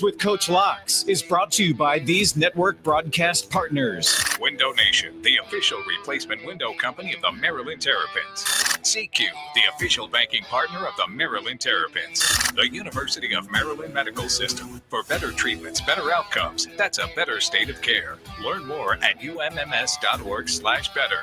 With Coach Locks is brought to you by these network broadcast partners. Window Nation, the official replacement window company of the Maryland Terrapins. CQ, the official banking partner of the Maryland Terrapins. The University of Maryland Medical System. For better treatments, better outcomes, that's a better state of care. Learn more at umms.org/better.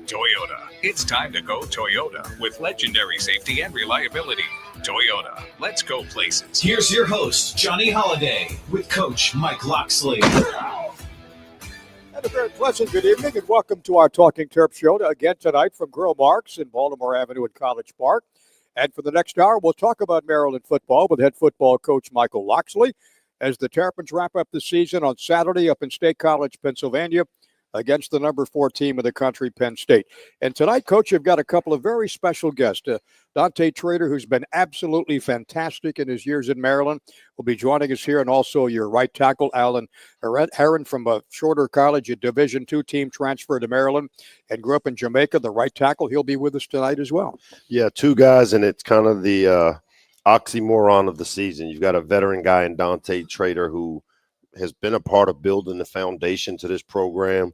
Toyota, it's time to go Toyota with legendary safety and reliability. Toyota, let's go places. Here's your host, Johnny Holiday, with Coach Mike Locksley. And a very pleasant good evening, and welcome to our Talking Terps show again tonight from Grill Marks in Baltimore Avenue in College Park. And for the next hour, we'll talk about Maryland football with head football coach Michael Locksley as the Terrapins wrap up the season on Saturday up in State College, Pennsylvania, against the number 4 team in the country, Penn State. And tonight, Coach, you've got a couple of very special guests. Dante Trader, who's been absolutely fantastic in his years in Maryland, will be joining us here, and also your right tackle, Alan Heron from a shorter college, a Division II team transfer to Maryland and grew up in Jamaica, the right tackle. He'll be with us tonight as well. Yeah, 2 guys, and it's kind of the oxymoron of the season. You've got a veteran guy in Dante Trader who has been a part of building the foundation to this program.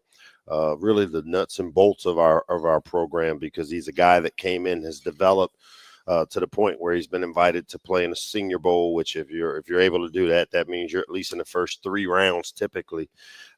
Really the nuts and bolts of our program, because he's a guy that came in, has developed to the point where he's been invited to play in a Senior Bowl, which if you're able to do that, that means you're at least in the first 3 rounds typically.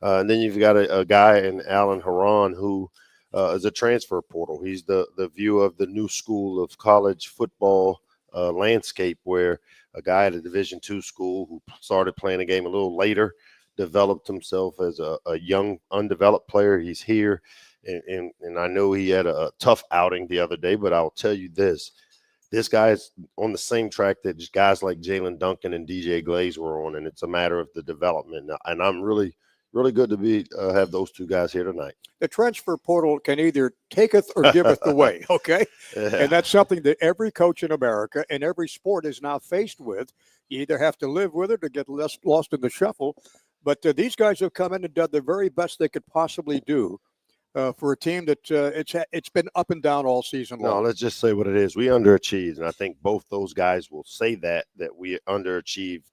And then you've got a guy in Alan Haran who is a transfer portal. He's the view of the new school of college football landscape, where a guy at a Division II school who started playing a game a little later developed himself as a young, undeveloped player. He's here, and I know he had a tough outing the other day, but I'll tell you this guy is on the same track that just guys like Jalen Duncan and DJ Glaze were on, and it's a matter of the development. And I'm really, really good to have those 2 guys here tonight. The transfer portal can either taketh or giveth away, okay? Yeah. And that's something that every coach in America and every sport is now faced with. You either have to live with it or get lost in the shuffle. But these guys have come in and done the very best they could possibly do for a team that it's been up and down all season long. No, let's just say what it is. We underachieved, and I think both those guys will say that we underachieved.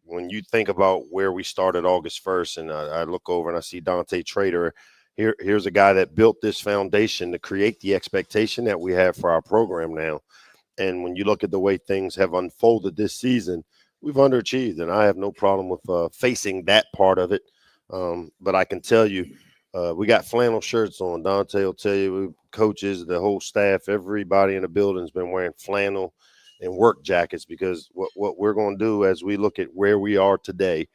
When you think about where we started August 1st, and I look over and I see Dante Trader, here's a guy that built this foundation to create the expectation that we have for our program now. And when you look at the way things have unfolded this season, we've underachieved, and I have no problem with facing that part of it. But I can tell you, we got flannel shirts on. Dante will tell you, coaches, the whole staff, everybody in the building has been wearing flannel and work jackets, because what we're going to do as we look at where we are today,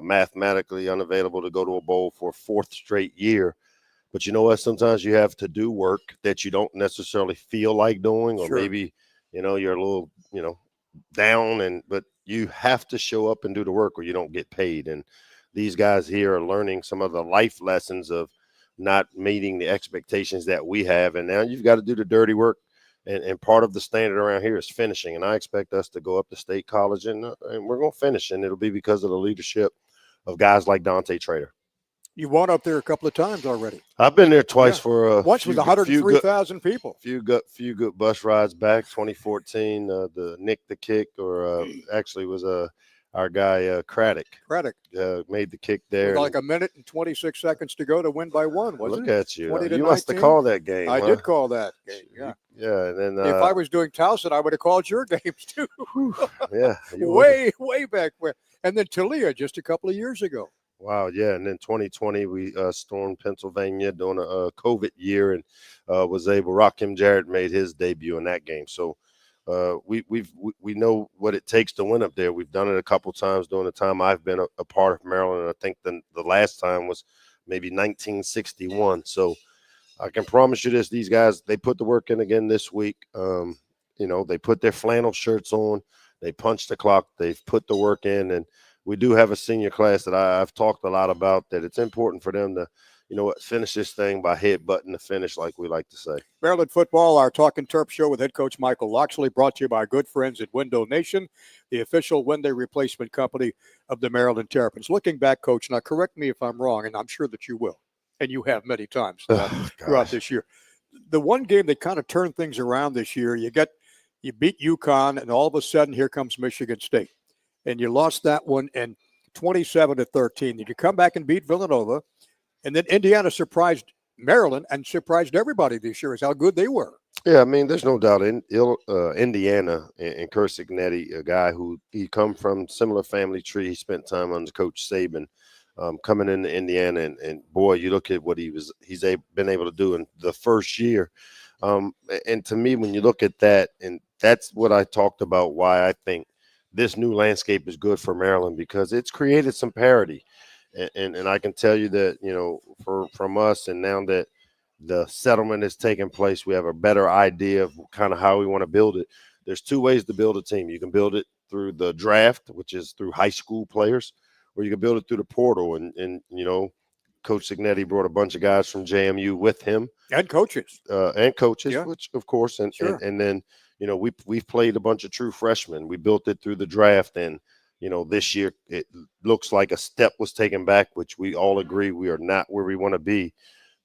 mathematically unavailable to go to a bowl for a 4th straight year. But you know what? Sometimes you have to do work that you don't necessarily feel like doing, or maybe, you're a little, down, but you have to show up and do the work or you don't get paid. And these guys here are learning some of the life lessons of not meeting the expectations that we have. And now you've got to do the dirty work. And part of the standard around here is finishing. And I expect us to go up to State College and we're going to finish. And it'll be because of the leadership of guys like Dante Trader. You won up there a couple of times already. I've been there twice for once with 103,000 people. Few good bus rides back. 2014, the Nick the Kick, or actually was our guy Craddock. Craddock made the kick there. With like a minute and 26 seconds to go to win by 1, wasn't it? Look at you. You 19? must have called that game. I did call that game. Yeah. Yeah, and then if I was doing Towson, I would have called your games too. Yeah, way back when. And then Talia just a couple of years ago. Wow, yeah, and then 2020 we stormed Pennsylvania during a COVID year, and Rakim Jarrett made his debut in that game. So we know what it takes to win up there. We've done it a couple times during the time I've been a part of Maryland, and I think the last time was maybe 1961. So I can promise you this: these guys, they put the work in again this week. They put their flannel shirts on, they punched the clock, they've put the work in, and we do have a senior class that I've talked a lot about, that it's important for them to, finish this thing by headbutting the finish, like we like to say. Maryland football, our Talkin' Terps show with head coach Michael Locksley, brought to you by our good friends at Window Nation, the official window replacement company of the Maryland Terrapins. Looking back, Coach, now correct me if I'm wrong, and I'm sure that you will, and you have many times throughout this year. The one game that kind of turned things around this year, you beat UConn, and all of a sudden here comes Michigan State. and you lost that one in 27-13. Did you come back and beat Villanova? And then Indiana surprised Maryland and surprised everybody this year is how good they were. Yeah, I mean, there's no doubt Indiana and Kurt Signetti, a guy who he come from similar family tree. He spent time under Coach Saban, coming into Indiana, and boy, you look at what he's been able to do in the first year. And to me, when you look at that, and that's what I talked about, why I think this new landscape is good for Maryland, because it's created some parity. And I can tell you that, from us, and now that the settlement has taken place, we have a better idea of kind of how we want to build it. There's two ways to build a team. You can build it through the draft, which is through high school players, or you can build it through the portal. And Coach Signetti brought a bunch of guys from JMU with him. And coaches. Yeah. Which, of course, Sure. and then, we've played a bunch of true freshmen. We built it through the draft, and this year it looks like a step was taken back, which we all agree we are not where we want to be.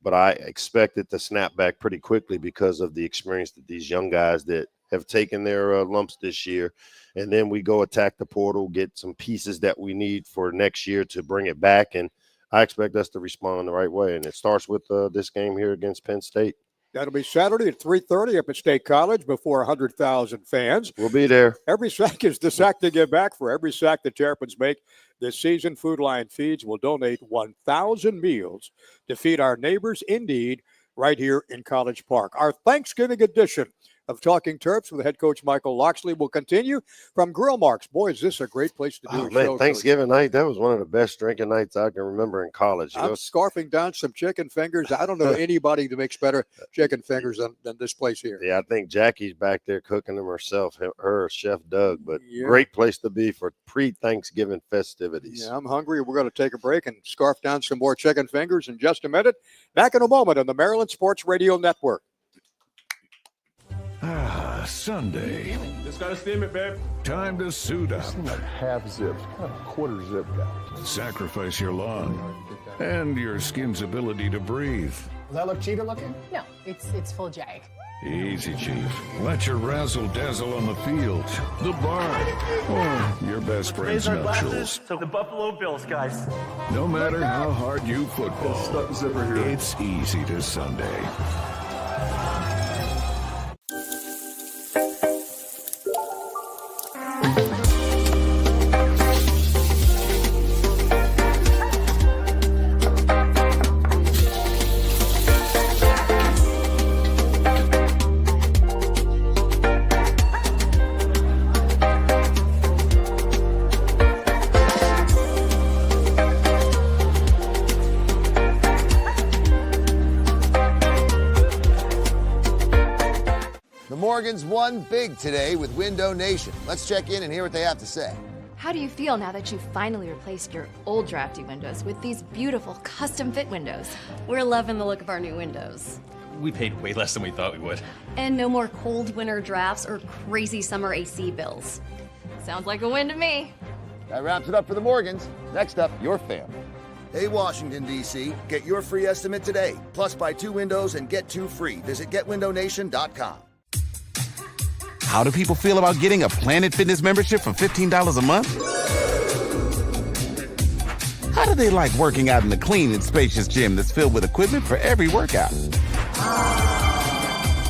But I expect it to snap back pretty quickly because of the experience that these young guys that have taken their lumps this year. And then we go attack the portal, get some pieces that we need for next year to bring it back. And I expect us to respond the right way. And it starts with this game here against Penn State. That'll be Saturday at 3:30 up at State College before 100,000 fans. We'll be there. Every sack is the sack to give back. For every sack the Terrapins make this season, Food Lion Feeds will donate 1,000 meals to feed our neighbors in need right here in College Park. Our Thanksgiving edition of Talking Terps with head coach Michael Loxley will continue from Grill Marks. Boy, is this a great place to do a show. Thanksgiving night, that was one of the best drinking nights I can remember in college. I'm scarfing down some chicken fingers. I don't know anybody that makes better chicken fingers than this place here. Yeah, I think Jackie's back there cooking them herself, her Chef Doug, but great place to be for pre-Thanksgiving festivities. Yeah, I'm hungry. We're going to take a break and scarf down some more chicken fingers in just a minute. Back in a moment on the Maryland Sports Radio Network. Sunday. Just gotta steam it, babe. Time to suit up. Like half zip, kind of quarter zip guy. Sacrifice your lung and your skin's ability to breathe. Does that look cheater looking? No, it's full jag. Easy, Chief. Let your razzle-dazzle on the field, the bar, or your best friend's nuptials. So the Buffalo Bills, guys. No matter how hard you football, Stuck zipper here. it's easy to Sunday. Morgans won big today with Window Nation. Let's check in and hear what they have to say. How do you feel now that you've finally replaced your old drafty windows with these beautiful custom fit windows? We're loving the look of our new windows. We paid way less than we thought we would. And no more cold winter drafts or crazy summer AC bills. Sounds like a win to me. That wraps it up for the Morgans. Next up, your family. Hey, Washington, D.C., get your free estimate today. Plus, buy 2 windows and get 2 free. Visit GetWindowNation.com. How do people feel about getting a Planet Fitness membership for $15 a month? How do they like working out in a clean and spacious gym that's filled with equipment for every workout?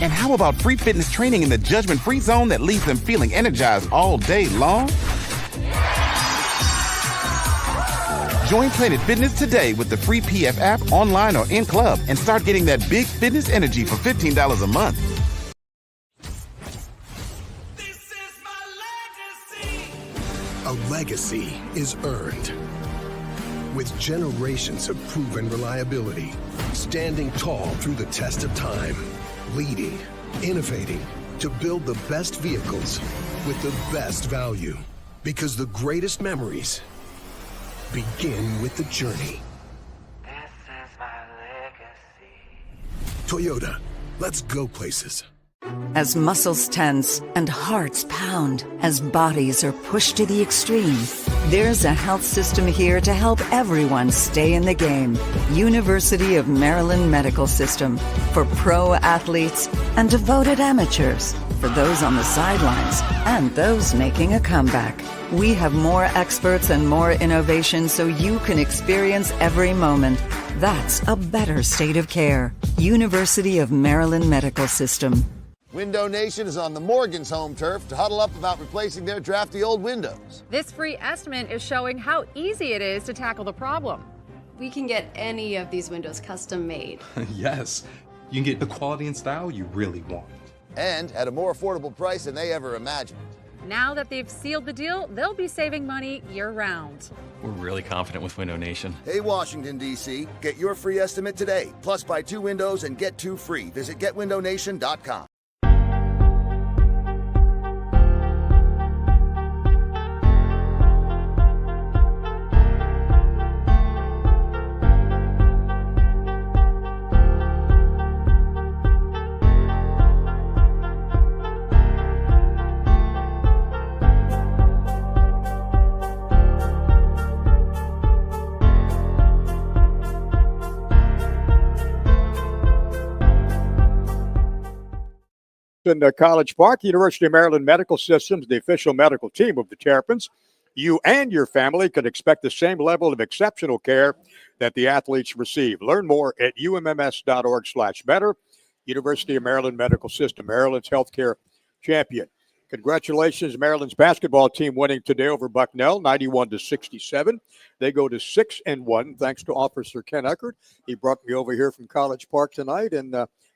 And how about free fitness training in the judgment-free zone that leaves them feeling energized all day long? Join Planet Fitness today with the free PF app, online or in club, and start getting that big fitness energy for $15 a month. A legacy is earned with generations of proven reliability, standing tall through the test of time, leading, innovating to build the best vehicles with the best value. Because the greatest memories begin with the journey. This is my legacy. Toyota, let's go places. As muscles tense and hearts pound, as bodies are pushed to the extreme, there's a health system here to help everyone stay in the game. University of Maryland Medical System, for pro athletes and devoted amateurs. for those on the sidelines and those making a comeback. We have more experts and more innovation so you can experience every moment. That's a better state of care. University of Maryland Medical System. Window Nation is on the Morgan's home turf to huddle up about replacing their drafty old windows. This free estimate is showing how easy it is to tackle the problem. We can get any of these windows custom made. Yes, you can get the quality and style you really want. And at a more affordable price than they ever imagined. Now that they've sealed the deal, they'll be saving money year-round. We're really confident with Window Nation. Hey, Washington, D.C., get your free estimate today. Plus, buy 2 windows and get 2 free. Visit GetWindowNation.com. In College Park, University of Maryland Medical Systems, the official medical team of the Terrapins. You and your family can expect the same level of exceptional care that the athletes receive. Learn more at umms.org/better. University of Maryland Medical System, Maryland's healthcare champion. Congratulations, Maryland's basketball team winning today over Bucknell, 91-67. They go to 6-1 thanks to Officer Ken Eckert. He brought me over here from College Park tonight and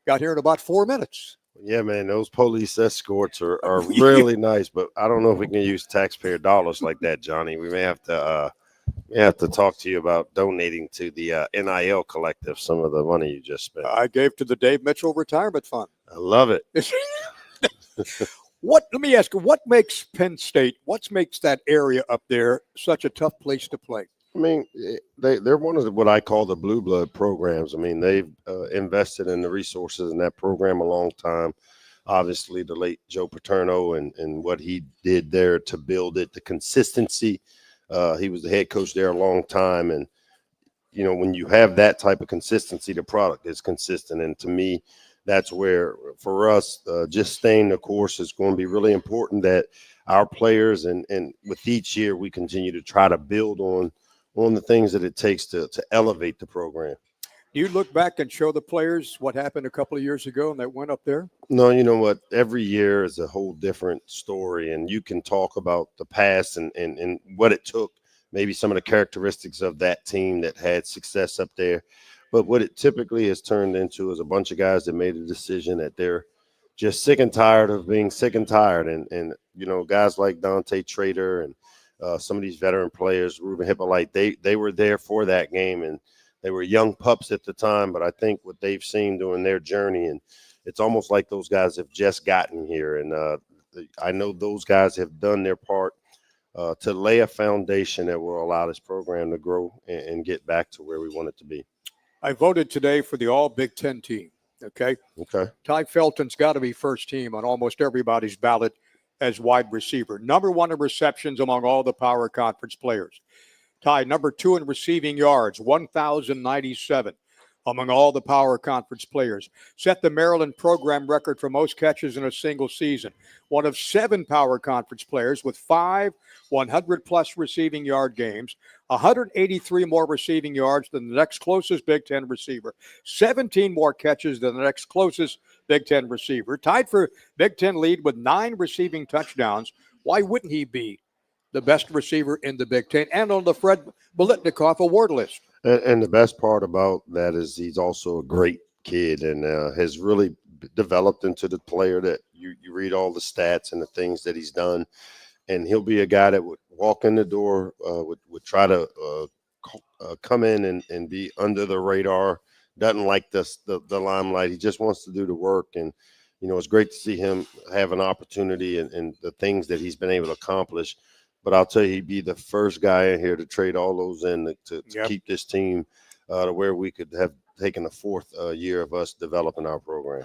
got here in about 4 minutes. Yeah, man, those police escorts are really nice, but I don't know if we can use taxpayer dollars like that, Johnny. We may have to talk to you about donating to the NIL collective some of the money you just spent. I gave to the Dave Mitchell Retirement Fund. I love it. Let me ask you, what makes Penn State, what makes that area up there such a tough place to play? I mean, they're one of what I call the blue blood programs. I mean, they've invested in the resources in that program a long time. Obviously, the late Joe Paterno and what he did there to build it, the consistency. He was the head coach there a long time. And, you know, when you have that type of consistency, the product is consistent. And to me, that's where, for us, just staying the course is going to be really important, that our players and with each year we continue to try to build on the things that it takes to elevate the program. Do you look back and show the players what happened a couple of years ago and that went up there? No, you know what? Every year is a whole different story, and you can talk about the past and what it took, maybe some of the characteristics of that team that had success up there. But what it typically has turned into is a bunch of guys that made a decision that they're just sick and tired of being sick and tired. And you know, guys like Dante Trader and some of these veteran players, Ruben Hippolyte, they were there for that game, and they were young pups at the time. But I think what they've seen during their journey, and it's almost like those guys have just gotten here. And I know those guys have done their part to lay a foundation that will allow this program to grow and get back to where we want it to be. I voted today for the all Big Ten team. Okay. Ty Felton's got to be first team on almost everybody's ballot as wide receiver. Number 1 in receptions among all the power conference players. Ty, number 2 in receiving yards, 1,097 among all the power conference players. Set the Maryland program record for most catches in a single season. One of 7 power conference players with 5 100-plus receiving yard games, 183 more receiving yards than the next closest Big Ten receiver, 17 more catches than the next closest Big Ten receiver, tied for Big Ten lead with 9 receiving touchdowns. Why wouldn't he be the best receiver in the Big Ten and on the Fred Biletnikoff award list? And the best part about that is he's also a great kid and has really developed into the player that you read all the stats and the things that he's done. And he'll be a guy that would walk in the door, would try to come in and be under the radar, doesn't like the limelight. He just wants to do the work. And, you know, it's great to see him have an opportunity and the things that he's been able to accomplish. But I'll tell you, he'd be the first guy in here to trade all those in to keep this team to where we could have taken the 4th year of us developing our program.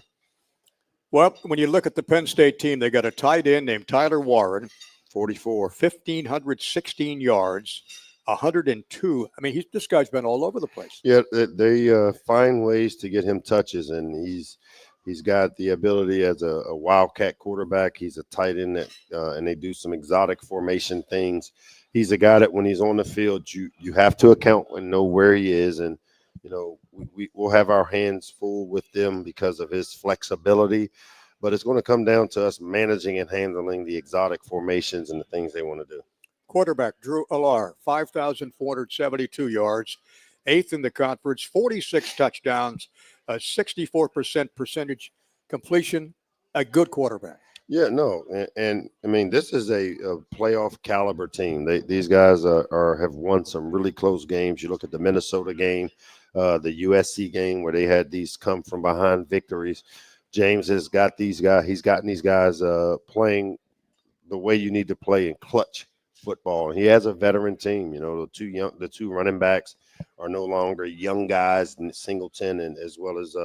Well, when you look at the Penn State team, they got a tight end named Tyler Warren, 44, 1,516 yards, 102. I mean, this guy's been all over the place. Yeah, they find ways to get him touches, and he's He's got the ability as a wildcat quarterback. He's a tight end that, and they do some exotic formation things. He's a guy that when he's on the field, you have to account and know where he is. And, you know, we'll have our hands full with them because of his flexibility. But it's going to come down to us managing and handling the exotic formations and the things they want to do. Quarterback Drew Alar, 5,472 yards, 8th in the conference, 46 touchdowns, a 64% percentage completion, a good quarterback. Yeah, no, and I mean, this is a playoff caliber team. These guys have won some really close games. You look at the Minnesota game, the USC game where they had these come from behind victories. James has got these guys. He's gotten these guys playing the way you need to play in clutch football. He has a veteran team. You know, the two running backs are no longer young guys, and Singleton and as well as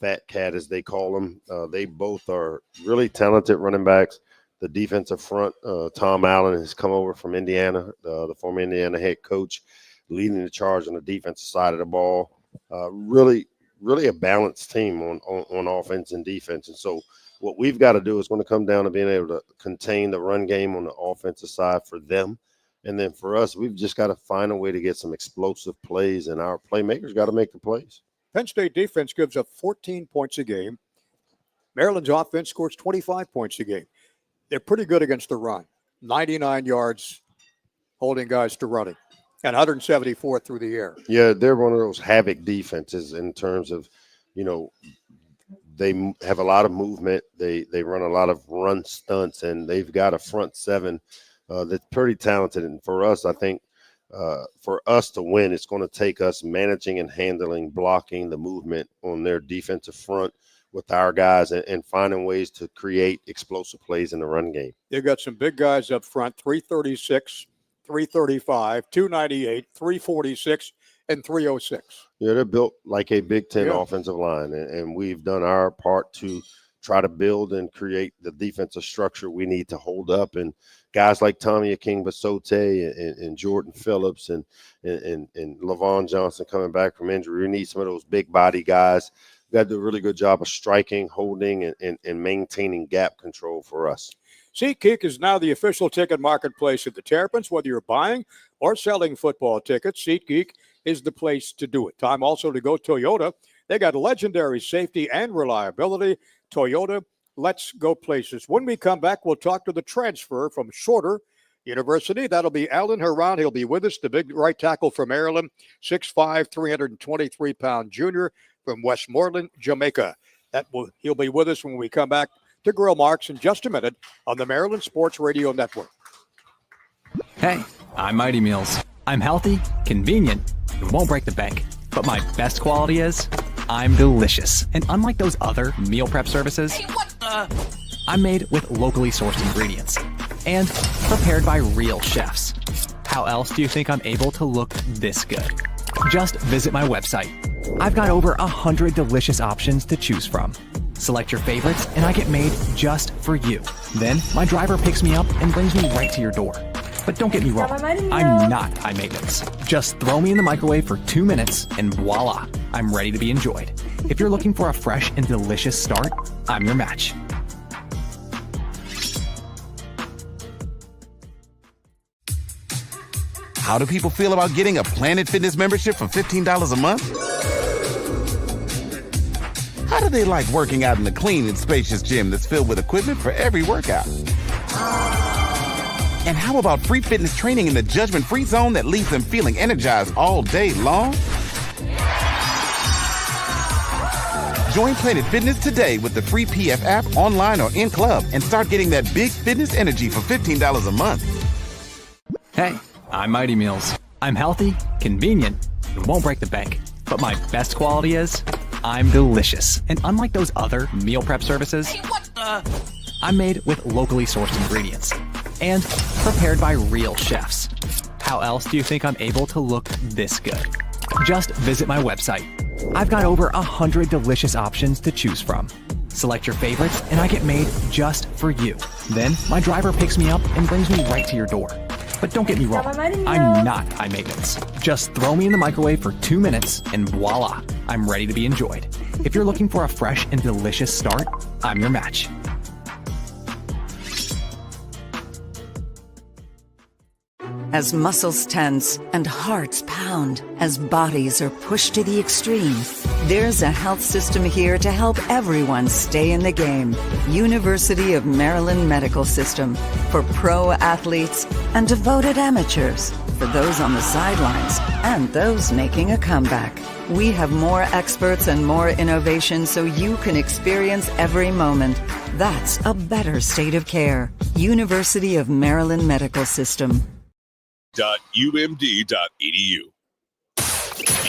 Fat Cat, as they call them. They both are really talented running backs. The defensive front, Tom Allen has come over from Indiana, the former Indiana head coach, leading the charge on the defensive side of the ball. Really a balanced team on offense and defense. And so what we've got to do is going to come down to being able to contain the run game on the offensive side for them. And then for us, we've just got to find a way to get some explosive plays, and our playmakers got to make the plays. Penn State defense gives up 14 points a game. Maryland's offense scores 25 points a game. They're pretty good against the run. 99 yards holding guys to running and 174 through the air. Yeah, they're one of those havoc defenses in terms of, you know, they have a lot of movement. They run a lot of run stunts, and they've got a front seven that's pretty talented. And for us, I think for us to win, it's going to take us managing and handling, blocking the movement on their defensive front with our guys and finding ways to create explosive plays in the run game. They've got some big guys up front, 336, 335, 298, 346, and 306. Yeah, they're built like a Big Ten offensive line, and we've done our part to try to build and create the defensive structure we need to hold up. And guys like Tommy Akingbasote and Jordan Phillips and LaVon Johnson coming back from injury, we need some of those big body guys. We've got to do a really good job of striking, holding, and maintaining gap control for us. SeatGeek is now the official ticket marketplace of the Terrapins. Whether you're buying or selling football tickets, SeatGeek is the place to do it. Time also to go Toyota. They got legendary safety and reliability. Toyota, let's go places. When we come back, we'll talk to the transfer from Shorter University. That'll be Alan Huron. He'll be with us, the big right tackle from Maryland, 6'5", 323-pound junior from Westmoreland, Jamaica. He'll be with us when we come back to Grill Marks in just a minute on the Maryland Sports Radio Network. Hey, I'm Mighty Meals. I'm healthy, convenient, and won't break the bank. But my best quality is I'm delicious. And unlike those other meal prep services, I'm made with locally sourced ingredients and prepared by real chefs. How else do you think I'm able to look this good? Just visit my website. I've got over 100 delicious options to choose from. Select your favorites and I get made just for you. Then my driver picks me up and brings me right to your door. But don't get me wrong, I'm not high maintenance. Just throw me in the microwave for 2 minutes and voila, I'm ready to be enjoyed. If you're looking for a fresh and delicious start, I'm your match. How do people feel about getting a Planet Fitness membership for $15 a month? How do they like working out in a clean and spacious gym that's filled with equipment for every workout? And how about free fitness training in the judgment-free zone that leaves them feeling energized all day long? Join Planet Fitness today with the free PF app online or in club and start getting that big fitness energy for $15 a month. Hey, I'm Mighty Meals. I'm healthy, convenient, and won't break the bank. But my best quality is I'm delicious. And unlike those other meal prep services, I'm made with locally sourced ingredients and prepared by real chefs. How else do you think I'm able to look this good? Just visit my website. I've got over 100 delicious options to choose from. Select your favorites and I get made just for you. Then my driver picks me up and brings me right to your door. But don't get me wrong, I'm not high maintenance. Just throw me in the microwave for 2 minutes and voila, I'm ready to be enjoyed. If you're looking for a fresh and delicious start, I'm your match. As muscles tense and hearts pound, as bodies are pushed to the extreme, there's a health system here to help everyone stay in the game. University of Maryland Medical System, for pro athletes and devoted amateurs, for those on the sidelines and those making a comeback. We have more experts and more innovation so you can experience every moment. That's a better state of care. University of Maryland Medical System. .umd.edu.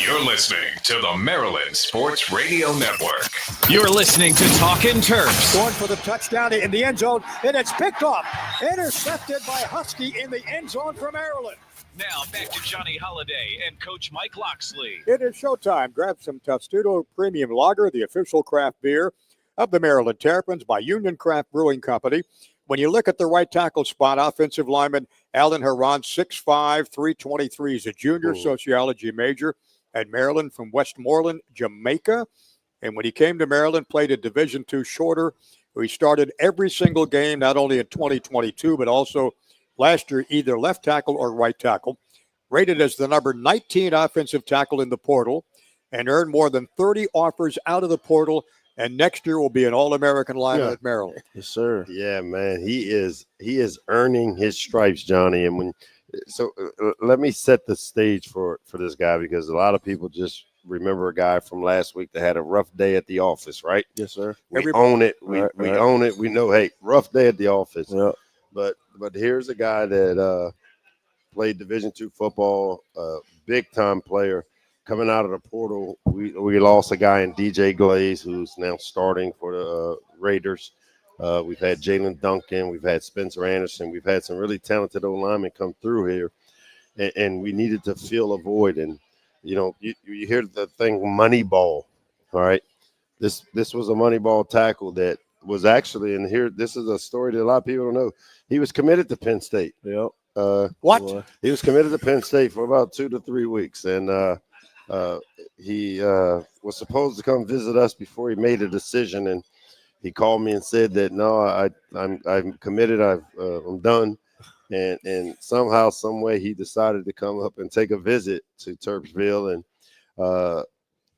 You're listening to the Maryland Sports Radio Network. You're listening to Talkin' Terps. Going for the touchdown in the end zone, and it's picked off. Intercepted by Husky in the end zone for Maryland. Now back to Johnny Holiday and Coach Mike Loxley. It is showtime. Grab some Testudo Premium Lager, the official craft beer of the Maryland Terrapins by Union Craft Brewing Company. When you look at the right tackle spot, offensive lineman Alan Haran, 6'5", 323. He's a junior sociology major at Maryland from Westmoreland, Jamaica. And when he came to Maryland, played a Division II shorter. He started every single game, not only in 2022, but also last year, either left tackle or right tackle. Rated as the number 19 offensive tackle in the portal and earned more than 30 offers out of the portal. And next year will be an All-American lineman at Maryland. Yes, sir. Yeah, man. He is earning his stripes, Johnny. And let me set the stage for this guy, because a lot of people just remember a guy from last week that had a rough day at the office, right? Yes, sir. We own it. We own it. We know, hey, rough day at the office. Yep. But here's a guy that played Division II football, big time player. Coming out of the portal, we lost a guy in DJ Glaze, who's now starting for the Raiders. We've had Jalen Duncan. We've had Spencer Anderson. We've had some really talented O-linemen come through here, and we needed to fill a void. And, you hear the thing Moneyball, all right? This was a Moneyball tackle that was actually, and here, this is a story that a lot of people don't know. He was committed to Penn State. Yep. What? He was committed to Penn State for about 2 to 3 weeks, and he was supposed to come visit us before he made a decision, and he called me and said that no, I'm committed. I'm done, and somehow, some way, he decided to come up and take a visit to Terpsville, and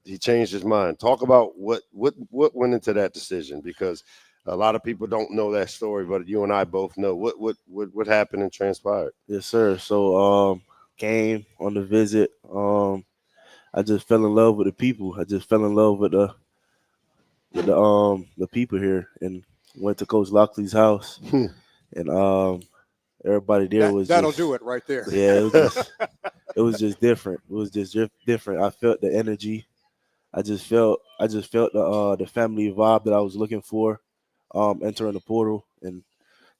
he changed his mind. Talk about what went into that decision, because a lot of people don't know that story, but you and I both know what happened and transpired. Yes, sir. So came on the visit. I just fell in love with the people. I just fell in love with the people here, and went to Coach Lockley's house, and everybody there that'll do it right there. Yeah, it was just different. It was just different. I felt the energy. I just felt the family vibe that I was looking for, entering the portal, and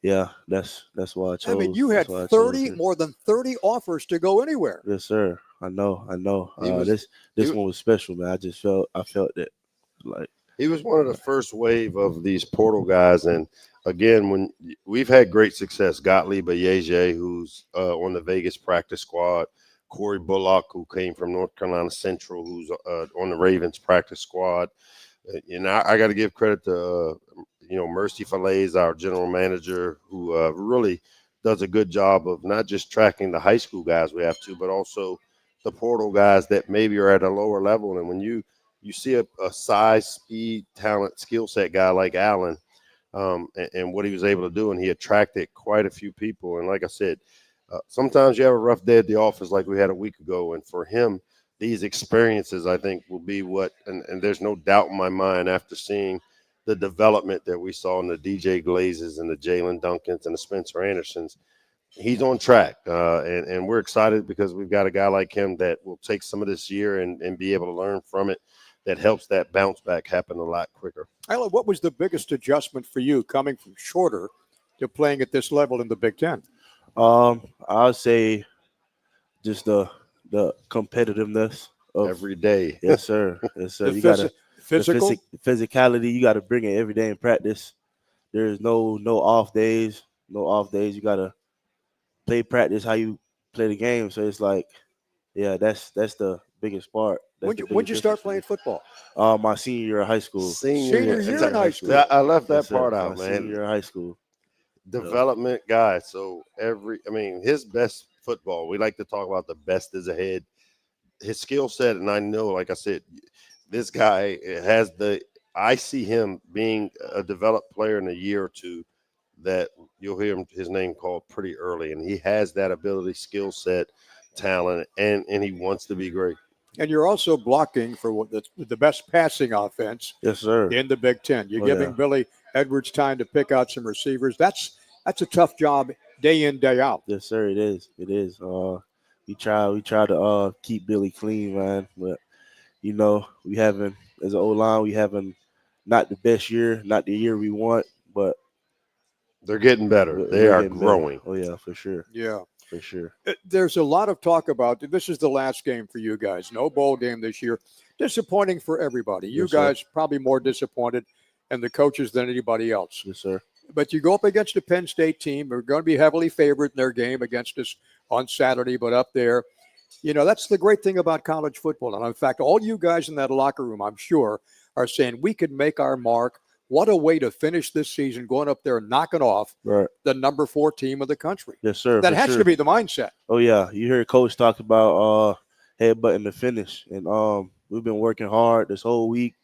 yeah, that's why I chose. I mean, you had more than 30 offers to go anywhere. Yes, sir. I know. This one was special, man. I felt that, like, he was one of the first wave of these portal guys, and again, when we've had great success, Gottlieb Ayeje, who's on the Vegas practice squad, Corey Bullock, who came from North Carolina Central, who's on the Ravens practice squad. I got to give credit to Mercy Falaise, our general manager, who really does a good job of not just tracking the high school guys we have to, but also the portal guys that maybe are at a lower level. And when you see a size, speed, talent, skill set guy like Allen, and what he was able to do, and he attracted quite a few people. And like I said, sometimes you have a rough day at the office like we had a week ago, and for him, these experiences, I think, will be and there's no doubt in my mind after seeing the development that we saw in the DJ Glazes and the Jalen Duncans and the Spencer Andersons. He's on track, and we're excited because we've got a guy like him that will take some of this year and be able to learn from it. That helps that bounce back happen a lot quicker. Alan, what was the biggest adjustment for you coming from shorter to playing at this level in the Big Ten? I'll say just the competitiveness of every day. Yes, sir. Yes, sir. You got physicality. You got to bring it every day in practice. There's no off days. No off days. You got to play practice how you play the game. So it's like, yeah, that's the biggest part. When'd you start playing football? My senior year of high school. Senior year in high school. I left that Yes, part sir. out, My man. Senior year of high school. Development guy. So his best football. We like to talk about the best is ahead. His skill set, and I know, like I said, this guy has I see him being a developed player in a year or two that you'll hear his name called pretty early, and he has that ability, skill set, talent, and he wants to be great. And you're also blocking for the best passing offense. Yes, sir. In the Big Ten. You're giving Billy Edwards time to pick out some receivers. That's a tough job day in, day out. Yes, sir. It is. It is. We try to keep Billy clean, man. But we haven't, as an O-line, we haven't not the best year, not the year we want, but they're getting better. They are growing. Better. Oh yeah, for sure. Yeah. For sure. There's a lot of talk about this is the last game for you guys. No bowl game this year. Disappointing for everybody. You guys probably more disappointed, and the coaches than anybody else. Yes, sir. But you go up against the Penn State team. They're going to be heavily favored in their game against us on Saturday, but up there. That's the great thing about college football. And in fact, all you guys in that locker room, I'm sure, are saying we could make our mark. What a way to finish this season, going up there and knocking off the number 4 team of the country. Yes, sir. That has to be the mindset. Oh, yeah. You hear Coach talk about headbutting the finish. And we've been working hard this whole week.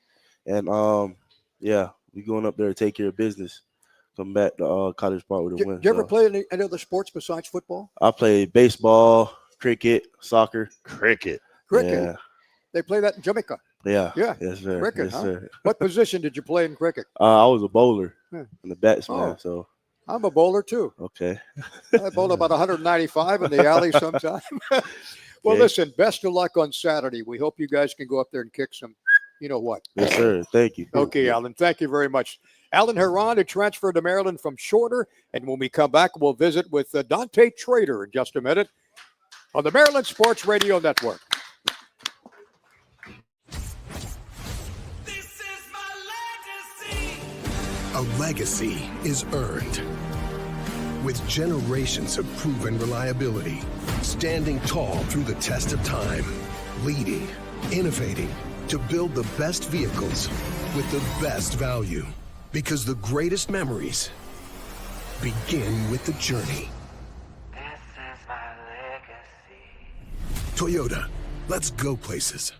And, we're going up there to take care of business. Come back to College Park with a win. Did you ever play any other sports besides football? I played baseball, cricket, soccer. Cricket. Yeah. They play that in Jamaica. Yeah. Yeah. Yes, sir. Cricket, yes, huh? sir. What position did you play in cricket? I was a bowler Yeah. and a batsman. Oh. So I'm a bowler, too. Okay. I bowled about 195 in the alley sometime. Well, listen, best of luck on Saturday. We hope you guys can go up there and kick some, you know what. Yes, sir. Thank you. Okay, Alan. Thank you very much. Alan Heron, who transferred to Maryland from Shorter. And when we come back, we'll visit with Dante Trader in just a minute on the Maryland Sports Radio Network. A legacy is earned with generations of proven reliability, standing tall through the test of time, leading, innovating to build the best vehicles with the best value. Because the greatest memories begin with the journey. This is my legacy. Toyota, let's go places.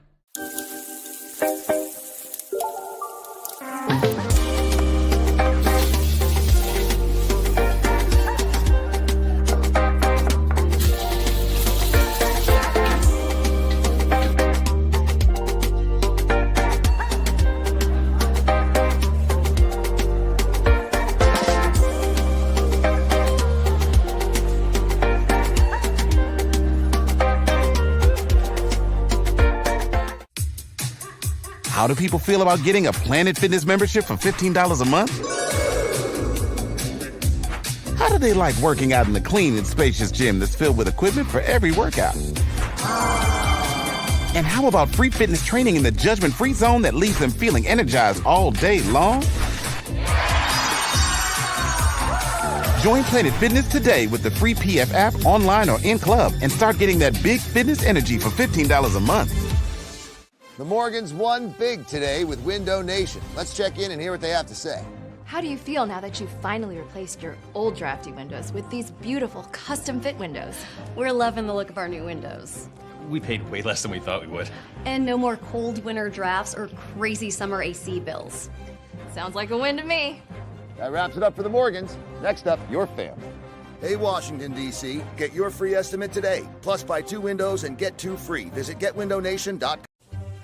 How do people feel about getting a Planet Fitness membership for $15 a month? How do they like working out in the clean and spacious gym that's filled with equipment for every workout? And how about free fitness training in the judgment-free zone that leaves them feeling energized all day long? Join Planet Fitness today with the free PF app online or in club and start getting that big fitness energy for $15 a month. The Morgans won big today with Window Nation. Let's check in and hear what they have to say. How do you feel now that you've finally replaced your old drafty windows with these beautiful custom fit windows? We're loving the look of our new windows. We paid way less than we thought we would. And no more cold winter drafts or crazy summer AC bills. Sounds like a win to me. That wraps it up for the Morgans. Next up, your family. Hey, Washington, D.C., get your free estimate today. Plus, buy 2 windows and get 2 free. Visit getwindownation.com.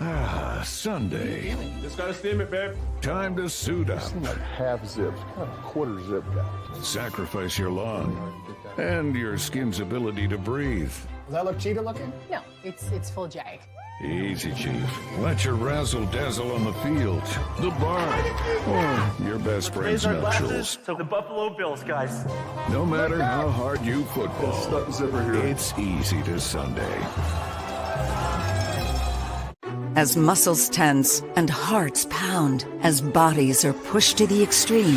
Ah, Sunday. Just got a statement, babe. Time to suit up. Seem like half zip, kind of quarter zip guy. Sacrifice your lawn and your skin's ability to breathe. Does that look cheetah looking? No, it's full jag. Easy, Chief. Let your razzle-dazzle on the field, the barn, or your best friend's nuptials. So the Buffalo Bills, guys. No matter how hard you football, Stuck zipper here. it's easy to Sunday. as muscles tense and hearts pound, as bodies are pushed to the extreme.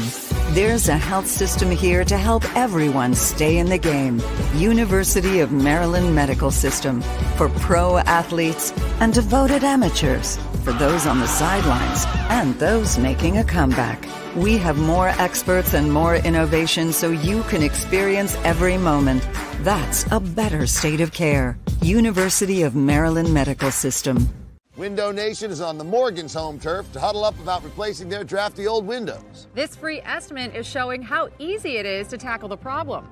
There's a health system here to help everyone stay in the game. University of Maryland Medical System, for pro athletes and devoted amateurs, for those on the sidelines and those making a comeback. We have more experts and more innovation so you can experience every moment. That's a better state of care. University of Maryland Medical System. Window Nation is on the Morgan's home turf to huddle up about replacing their drafty old windows. This free estimate is showing how easy it is to tackle the problem.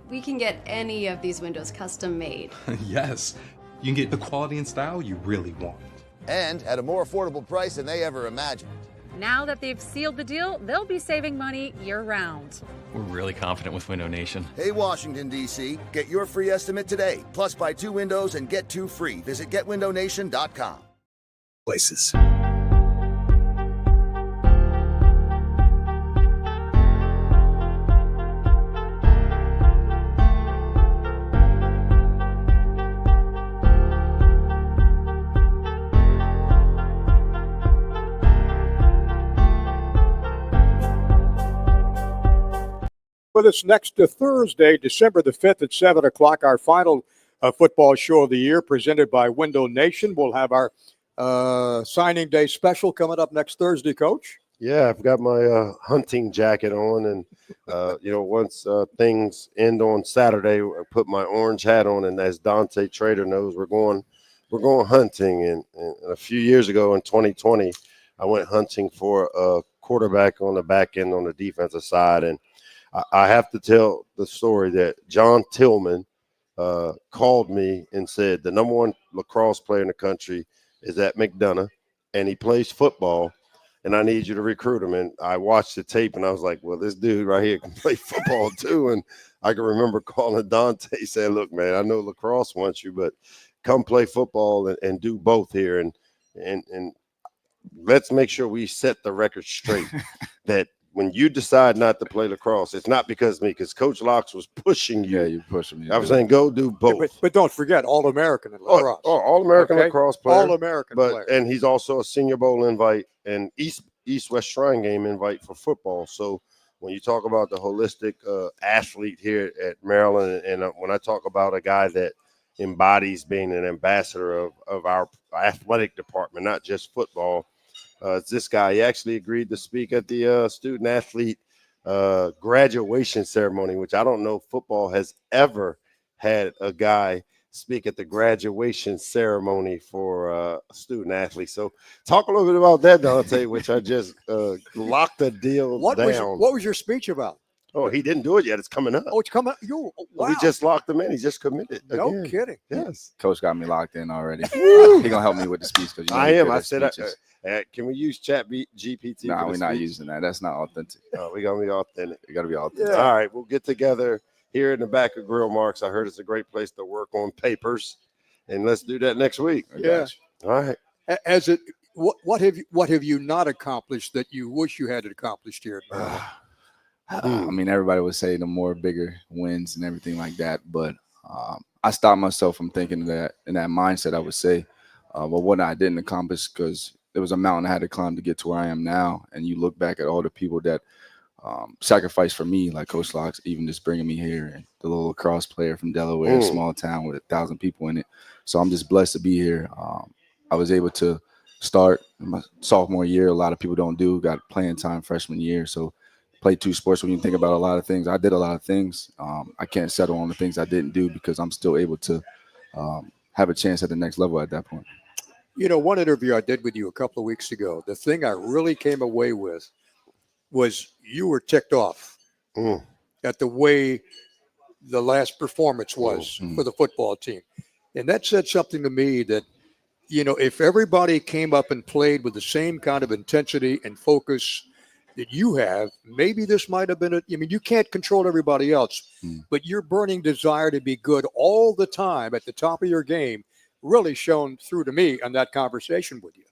We can get any of these windows custom made. Yes, you can get the quality and style you really want. And at a more affordable price than they ever imagined. Now that they've sealed the deal, they'll be saving money year-round. We're really confident with Window Nation. Hey, Washington, D.C., get your free estimate today. Plus, buy 2 windows and get 2 free. Visit GetWindowNation.com. Places. With us next Thursday, December the 5th at 7 o'clock, our final football show of the year presented by Window Nation. We'll have our signing day special coming up next Thursday, Coach. Yeah, I've got my hunting jacket on, and once things end on Saturday, I put my orange hat on, and as Dante Trader knows, we're going hunting. And a few years ago in 2020, I went hunting for a quarterback on the back end on the defensive side, and I have to tell the story that John Tillman called me and said the number 1 lacrosse player in the country is at McDonough, and he plays football, and I need you to recruit him. And I watched the tape, and I was like, well, this dude right here can play football too. And I can remember calling Dante saying, look, man, I know lacrosse wants you, but come play football and do both here. And let's make sure we set the record straight that when you decide not to play lacrosse, it's not because of me, because Coach Locks was pushing you. Yeah, you pushing me. I was saying go do both. But don't forget, All-American in lacrosse. All-American lacrosse player. All-American player. And he's also a Senior Bowl invite and East-West Shrine Game invite for football. So when you talk about the holistic athlete here at Maryland, and when I talk about a guy that embodies being an ambassador of our athletic department, not just football, it's this guy. He actually agreed to speak at the student athlete graduation ceremony, which I don't know football has ever had a guy speak at the graduation ceremony for a student athlete. So talk a little bit about that, Dante, which I just locked the deal down. What was your speech about? Oh, he didn't do it yet. It's coming up. Oh, it's coming up. Wow. We just locked him in. He just committed. No again. kidding. Yes. Coach got me locked in already. He gonna help me with the speech because I am. I said, can we use Chat GPT? No, we're not using that. That's not authentic. Oh, we gotta be authentic. We gotta be authentic. Yeah. All right, we'll get together here in the back of Grill Marks. I heard it's a great place to work on papers, and let's do that next week. Yeah. All right. What have you not accomplished that you wish you had accomplished here at Maryland? I mean, everybody would say the more bigger wins and everything like that, but I stopped myself from thinking that in that mindset. I would say, but what I didn't accomplish because there was a mountain I had to climb to get to where I am now. And you look back at all the people that sacrificed for me, like Coach Locks, even just bringing me here, and the little lacrosse player from Delaware, a small town with 1,000 people in it. So I'm just blessed to be here. I was able to start my sophomore year. A lot of people don't do. Got playing time freshman year, so. Played 2 sports. When you think about a lot of things, I did a lot of things. I can't settle on the things I didn't do because I'm still able to have a chance at the next level at that point. You know, one interview I did with you a couple of weeks ago, the thing I really came away with was you were ticked off at the way the last performance was for the football team. And that said something to me that, you know, if everybody came up and played with the same kind of intensity and focus that you have, maybe this might have been you can't control everybody else, but your burning desire to be good all the time at the top of your game really shone through to me on that conversation with you.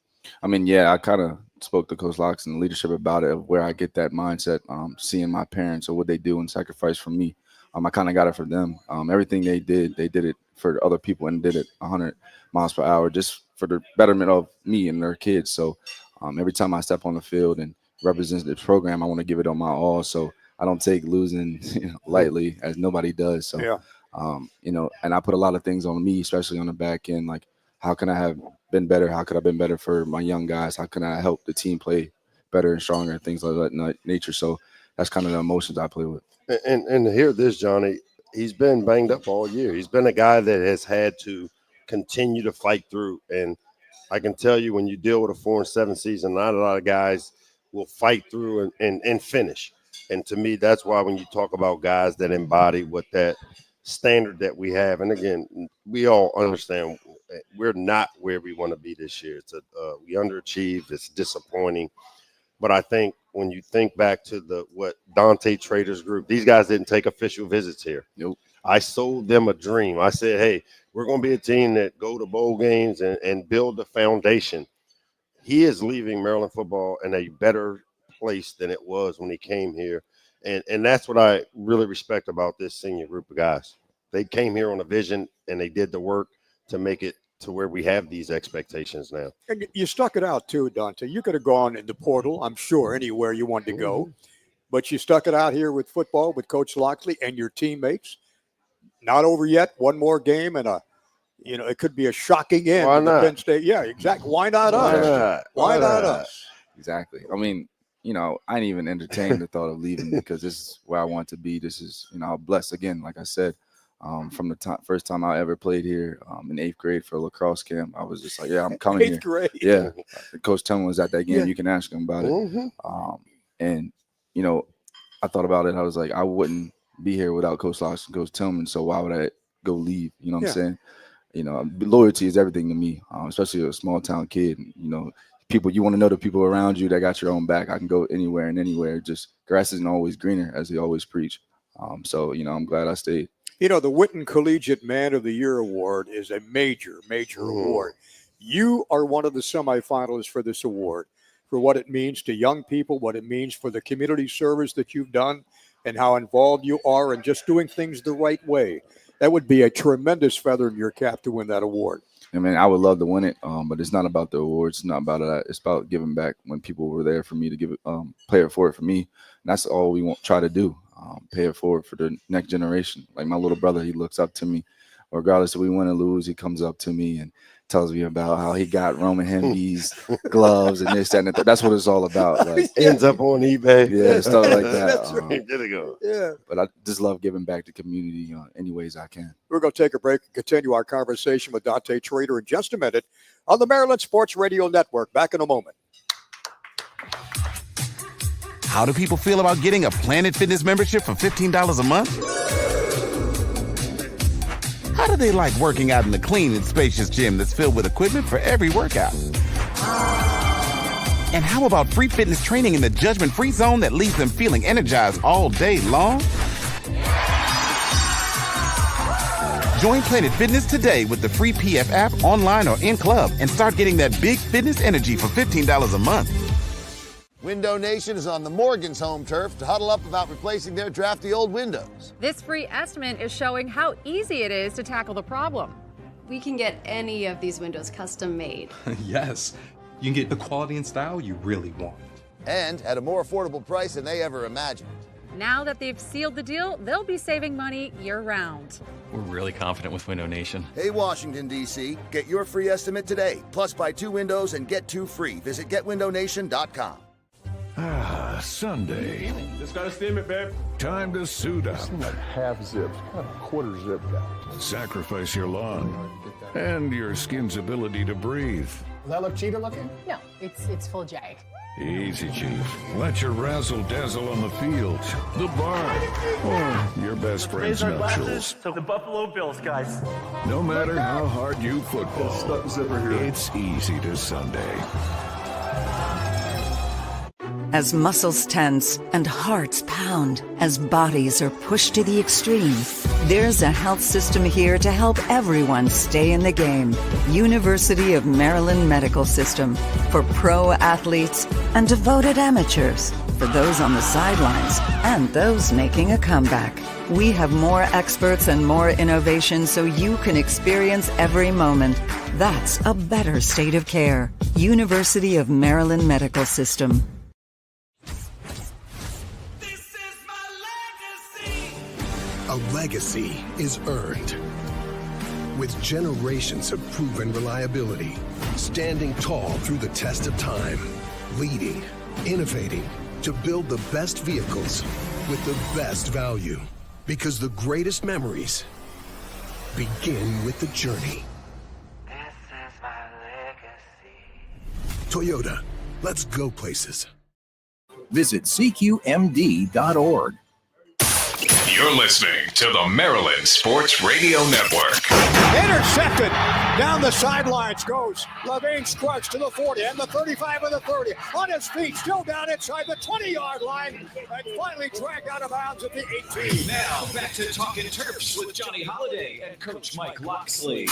I mean, yeah, I kind of spoke to Coach Locks and leadership about it, of where I get that mindset, seeing my parents or what they do and sacrifice for me. I kind of got it for them. Everything they did it for other people and did it 100 miles per hour just for the betterment of me and their kids. So every time I step on the field and represent the program, I want to give it on my all. So I don't take losing lightly, as nobody does. So, and I put a lot of things on me, especially on the back end. Like, how can I have been better? How could I have been better for my young guys? How can I help the team play better and stronger and things like that nature? So that's kind of the emotions I play with. And hear this, Johnny, he's been banged up all year. He's been a guy that has had to continue to fight through. And I can tell you, when you deal with a 4-7 season, not a lot of guys will fight through and finish. And to me, that's why when you talk about guys that embody what that standard that we have, and again, we all understand we're not where we want to be this year. We underachieved. It's disappointing. But I think when you think back to what Dante Trader's group, these guys didn't take official visits here. Nope. I sold them a dream. I said, hey, we're going to be a team that go to bowl games and build the foundation. He is leaving Maryland football in a better place than it was when he came here. And that's what I really respect about this senior group of guys. They came here on a vision, and they did the work to make it to where we have these expectations now. And you stuck it out too, Dante. You could have gone in the portal, I'm sure, anywhere you wanted to go. But you stuck it out here with football, with Coach Locksley and your teammates. Not over yet. One more game, and it could be a shocking end. Why not? Penn State. Yeah, exactly. Why not us? Why not us? Exactly. I mean, I didn't even entertain the thought of leaving because this is where I want to be. This is, I'm blessed again, like I said. From the first time I ever played here in 8th grade for a lacrosse camp, I was just like, yeah, I'm coming here. 8th grade. Yeah. Coach Tillman was at that game. Yeah. You can ask him about it. And, I thought about it. I was like, I wouldn't be here without Coach Locksley and Coach Tillman. So why would I go leave? You know what I'm saying? Loyalty is everything to me, especially a small town kid. People, you want to know the people around you that got your own back. I can go anywhere and anywhere. Just grass isn't always greener, as they always preach. So, I'm glad I stayed. The Witten Collegiate Man of the Year Award is a major award. You are one of the semifinalists for this award, for what it means to young people, what it means for the community service that you've done, and how involved you are in just doing things the right way. That would be a tremendous feather in your cap to win that award. I mean, I would love to win it, but it's not about the awards. It's not about that. It's about giving back when people were there for me to give it, pay it forward for me. And that's all we try to do. Pay it forward for the next generation. Like my little brother, he looks up to me. Regardless if we win or lose, he comes up to me and tells me about how he got Roman Hemby's gloves and this, that, and that. That's what it's all about. Like, ends up on eBay. Yeah, stuff like that. That's right. There we go. Yeah. But I just love giving back to community any ways I can. We're going to take a break and continue our conversation with Dante Trader in just a minute on the Maryland Sports Radio Network. Back in a moment. How do people feel about getting a Planet Fitness membership for $15 a month? How do they like working out in a clean and spacious gym that's filled with equipment for every workout? And how about free fitness training in the judgment-free zone that leaves them feeling energized all day long? Join Planet Fitness today with the free PF app online or in club and start getting that big fitness energy for $15 a month. Window Nation is on the Morgan's home turf to huddle up about replacing their drafty old windows. This free estimate is showing how easy it is to tackle the problem. We can get any of these windows custom made. Yes, you can get the quality and style you really want. And at a more affordable price than they ever imagined. Now that they've sealed the deal, they'll be saving money year-round. We're really confident with Window Nation. Hey, Washington, D.C., get your free estimate today. Plus, buy 2 windows and get 2 free. Visit GetWindowNation.com. Ah, Sunday. Just gotta steam it, babe. Time to suit up. Like half zip, kind of quarter zip guy. Sacrifice your lawn and your skin's ability to breathe. Does that look cheater looking? No, it's full jag. Easy, Chief. Let your razzle-dazzle on the field, the barn, or your best friend's nuptials. So the Buffalo Bills, guys. No matter how hard you football, it's easy to Sunday. As muscles tense and hearts pound, as bodies are pushed to the extreme, there's a health system here to help everyone stay in the game. University of Maryland Medical System, for pro athletes and devoted amateurs. for those on the sidelines and those making a comeback. We have more experts and more innovation so you can experience every moment. That's a better state of care. University of Maryland Medical System. A legacy is earned with generations of proven reliability, standing tall through the test of time, leading, innovating to build the best vehicles with the best value. Because the greatest memories begin with the journey. This is my legacy. Toyota, let's go places. Visit cqmd.org. You're listening to the Maryland Sports Radio Network. Intercepted. Down the sidelines goes Levain Scruggs to the 40 and the 35 and the 30. On his feet, still down inside the 20-yard line, and finally dragged out of bounds at the 18. Now back to Talkin' Terps with Johnny Holiday and Coach Mike Loxley.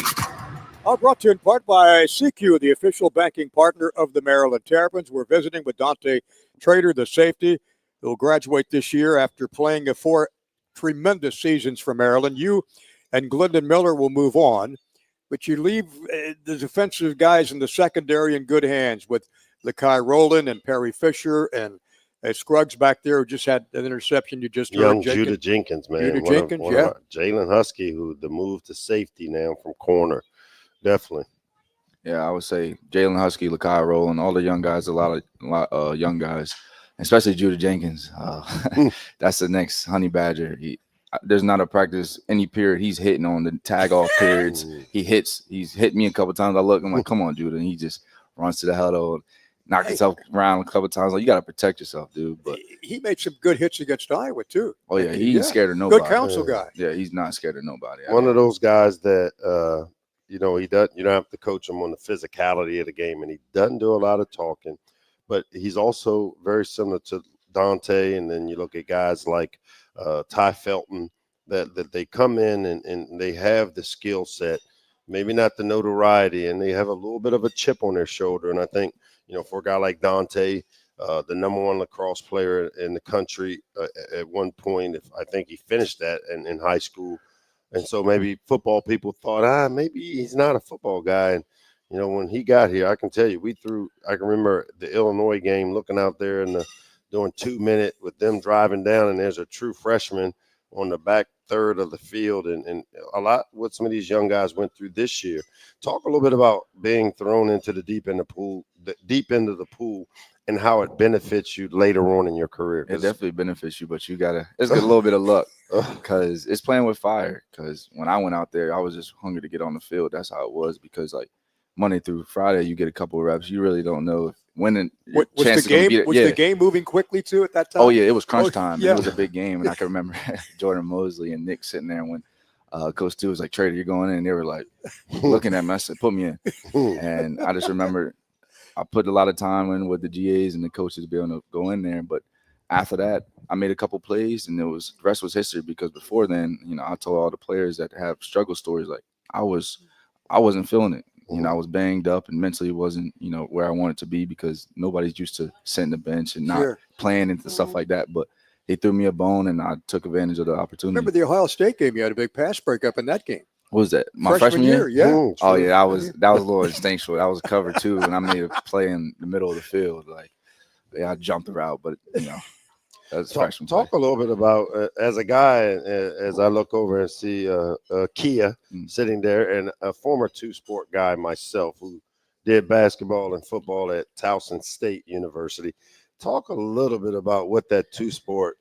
Brought to you in part by CQ, the official banking partner of the Maryland Terrapins. We're visiting with Dante Trader, the safety, who will graduate this year after playing 4 tremendous seasons for Maryland. You and Glendon Miller will move on, but you leave the defensive guys in the secondary in good hands with Lakai Rowland and Perry Fisher and Scruggs back there who just had an interception. You just young heard Judah Jenkins, man. Judah Jenkins, yeah. Jalen Husky, who the move to safety now from corner, definitely. Yeah, I would say Jalen Husky, Lakai Rowland, all the young guys, a lot of young guys, especially Judah Jenkins. That's the next Honey Badger. There's not a practice any period he's hitting on the tag off periods. He's hit me a couple times. I look, I'm like, come on, Judah. And he just runs to the huddle, knocked himself around a couple times. Like, you got to protect yourself, dude. But he made some good hits against Iowa too. Oh yeah, he ain't scared of nobody. Good counsel guy. Yeah, he's not scared of nobody. One of those guys that he doesn't. You don't have to coach him on the physicality of the game, and he doesn't do a lot of talking. But he's also very similar to Dante. And then you look at guys like Ty Felton that they come in and they have the skill set, maybe not the notoriety, and they have a little bit of a chip on their shoulder. And I think, for a guy like Dante, the number 1 lacrosse player in the country at one point, I think he finished that in high school. And so maybe football people thought, maybe he's not a football guy. And, when he got here, I can tell you, I can remember the Illinois game, looking out there and doing 2-minute with them driving down, and there's a true freshman on the back third of the field, and a lot what some of these young guys went through this year. Talk a little bit about being thrown into the deep end of the pool, and how it benefits you later on in your career. It definitely benefits you, but it's got a little bit of luck because it's playing with fire. Because when I went out there, I was just hungry to get on the field. That's how it was. Because like Monday through Friday, you get a couple of reps. You really don't know when was the game moving quickly too at that time? Oh yeah, it was crunch time. Yeah. It was a big game, and I can remember Jordan Mosley and Nick sitting there when Coach Stu was like, "Trader, you're going in," and they were like looking at me. I said, "Put me in," and I just remember I put a lot of time in with the GAs and the coaches to be able to go in there. But after that, I made a couple plays, and the rest was history. Because before then, I told all the players that have struggle stories, like I wasn't feeling it. I was banged up and mentally wasn't, where I wanted to be because nobody's used to sitting the bench and not playing and stuff like that. But they threw me a bone and I took advantage of the opportunity. Remember the Ohio State game? You had a big pass breakup in that game. What was that? My freshman year? Yeah. Oh yeah, that was a little instinctual. That was cover 2, and I made a play in the middle of the field. Like, I jumped the route, but Talk a little bit about as a guy, as I look over and see Kia sitting there, and a former 2-sport guy myself who did basketball and football at Towson State University. Talk a little bit about what that 2-sport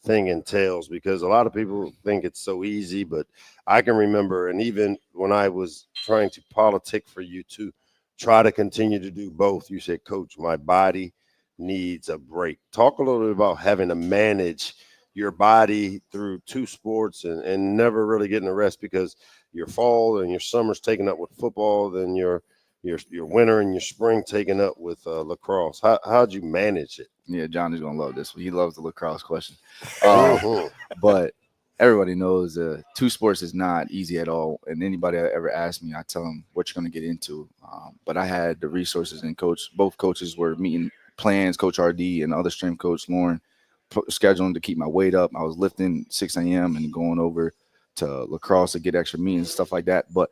thing entails, because a lot of people think it's so easy, but I can remember, and even when I was trying to politic for you to try to continue to do both, you said, "Coach, my body needs a break." Talk a little bit about having to manage your body through 2 sports and never really getting a rest, because your fall and your summer's taken up with football, then your winter and your spring taken up with lacrosse. How'd you manage it? Yeah, Johnny's gonna love this one. He loves the lacrosse question. But everybody knows 2 sports is not easy at all. And anybody that ever asked me, I tell them what you're gonna get into. But I had the resources, and both coaches were meeting plans, Coach RD and other strength coach Lauren scheduling to keep my weight up. I was lifting 6 a.m. and going over to lacrosse to get extra meat and stuff like that. But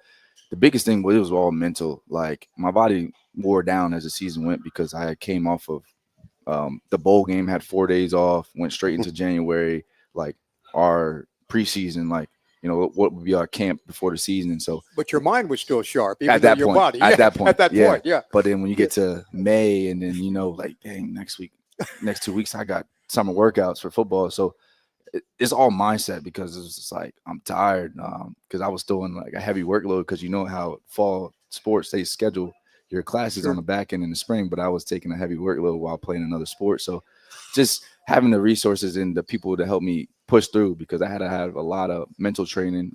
the biggest thing was it was all mental. Like my body wore down as the season went because I came off of the bowl game, had 4 days off, went straight into January, like our preseason, like, you know, what would be our camp before the season. And so, but your mind was still sharp, even at that your point, body. At that point, yeah. But then when you get to May and then, you know, like, dang, next 2 weeks, I got summer workouts for football. So it's all mindset because it's just like, I'm tired because I was still in like a heavy workload because you know how fall sports, they schedule your classes on the back end in the spring, but I was taking a heavy workload while playing another sport. So just having the resources and the people to help me push through, because I had to have a lot of mental training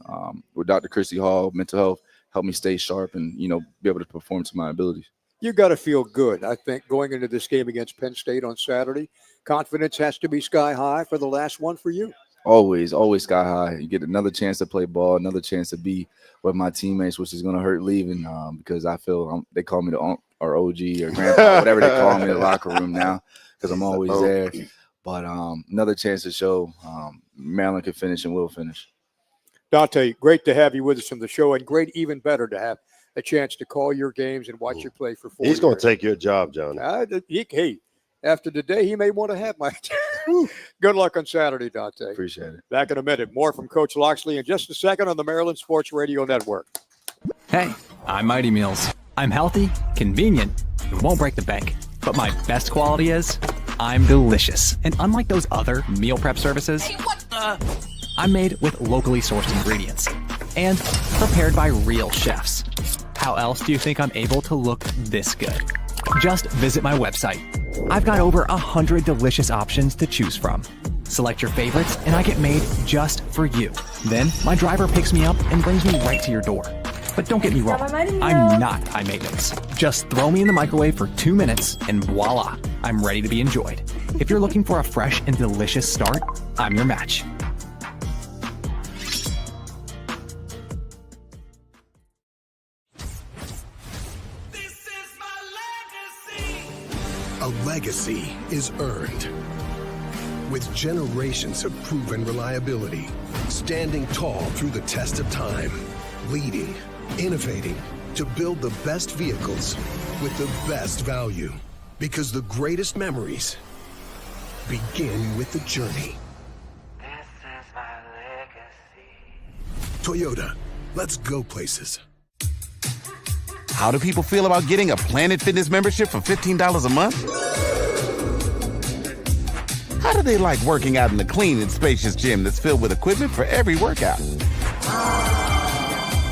with Dr. Christy Hall, mental health, help me stay sharp and, you know, be able to perform to my abilities. You got to feel good, I think, going into this game against Penn State on Saturday. Confidence has to be sky high for the last one for you. Always Sky high. You get another chance to play ball, another chance to be with my teammates, which is going to hurt leaving because I feel they call me the or OG or grandpa, whatever they call me in the locker room now, because I'm always there. But another chance to show Maryland can finish and will finish. Dante, great to have you with us on the show, and great, even better, to have a chance to call your games and watch you play for 4 years. He's going to take your job, John. Hey, after today, he may want to have my good luck on Saturday, Dante. Appreciate it. Back in a minute. More from Coach Loxley in just a second on the Maryland Sports Radio Network. Hey, I'm Mighty Meals. I'm healthy, convenient, and won't break the bank. But my best quality is I'm delicious. And unlike those other meal prep services, I'm made with locally sourced ingredients and prepared by real chefs. How else do you think I'm able to look this good? Just visit my website. I've got over 100 delicious options to choose from. Select your favorites and I get made just for you. Then my driver picks me up and brings me right to your door. But don't get me wrong, I'm not high maintenance. Just throw me in the microwave for 2 minutes and voila, I'm ready to be enjoyed. If you're looking for a fresh and delicious start, I'm your match. A legacy is earned with generations of proven reliability, standing tall through the test of time, leading, innovating to build the best vehicles with the best value. Because the greatest memories begin with the journey. This is my legacy. Toyota, let's go places. How do people feel about getting a Planet Fitness membership for $15 a month? How do they like working out in a clean and spacious gym that's filled with equipment for every workout?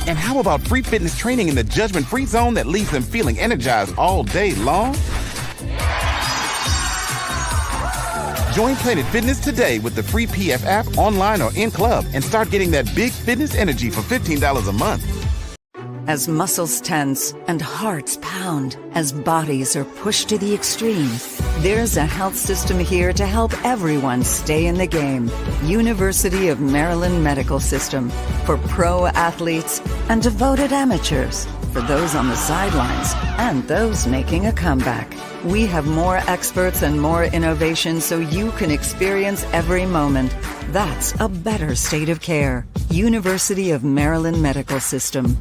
And how about free fitness training in the judgment-free zone that leaves them feeling energized all day long? Join Planet Fitness today with the free PF app online or in club and start getting that big fitness energy for $15 a month. As muscles tense and hearts pound, as bodies are pushed to the extreme, there's a health system here to help everyone stay in the game. University of Maryland Medical System, for pro athletes and devoted amateurs, for those on the sidelines and those making a comeback. We have more experts and more innovation so you can experience every moment. That's a better state of care. University of Maryland Medical System.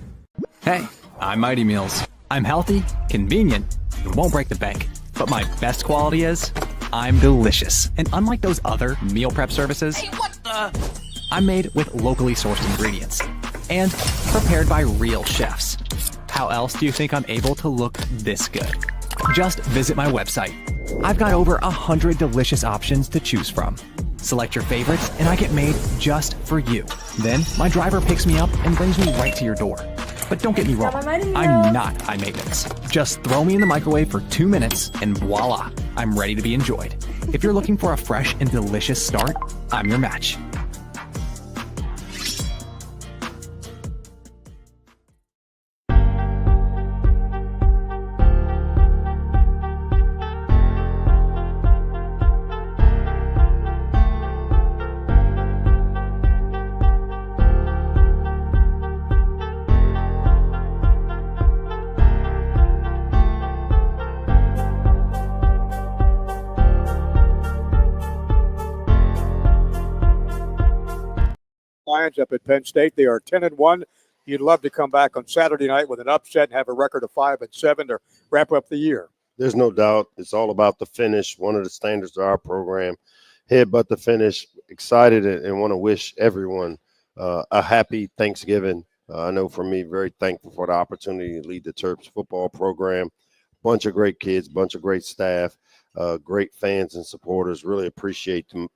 Hey, I'm Mighty Meals. I'm healthy, convenient, and won't break the bank. But my best quality is I'm delicious. And unlike those other meal prep services, I'm made with locally sourced ingredients and prepared by real chefs. How else do you think I'm able to look this good? Just visit my website. I've got over 100 delicious options to choose from. Select your favorites and I get made just for you. Then my driver picks me up and brings me right to your door. But don't get me wrong, I'm not high maintenance. Just throw me in the microwave for 2 minutes and voila, I'm ready to be enjoyed. If you're looking for a fresh and delicious start, I'm your match. Lions up at Penn State. They are 10-1. You'd love to come back on Saturday night with an upset and have a record of 5-7 to wrap up the year. There's no doubt. It's all about the finish. One of the standards of our program. Headbutt the finish. Excited and want to wish everyone a happy Thanksgiving. I know for me, very thankful for the opportunity to lead the Terps football program. Bunch of great kids, bunch of great staff, great fans and supporters. Really appreciate them,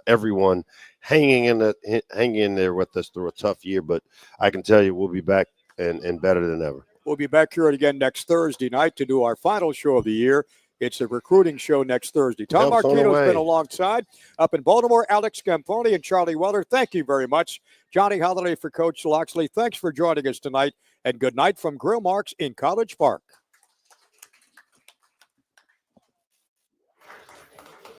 everyone hanging in there with us through a tough year. But I can tell you we'll be back and better than ever. We'll be back here again next Thursday night to do our final show of the year. It's a recruiting show next Thursday. Tom Martino's been alongside. Up in Baltimore, Alex Scamponi and Charlie Weller, thank you very much. Johnny Holiday for Coach Loxley, thanks for joining us tonight. And good night from Grill Marks in College Park.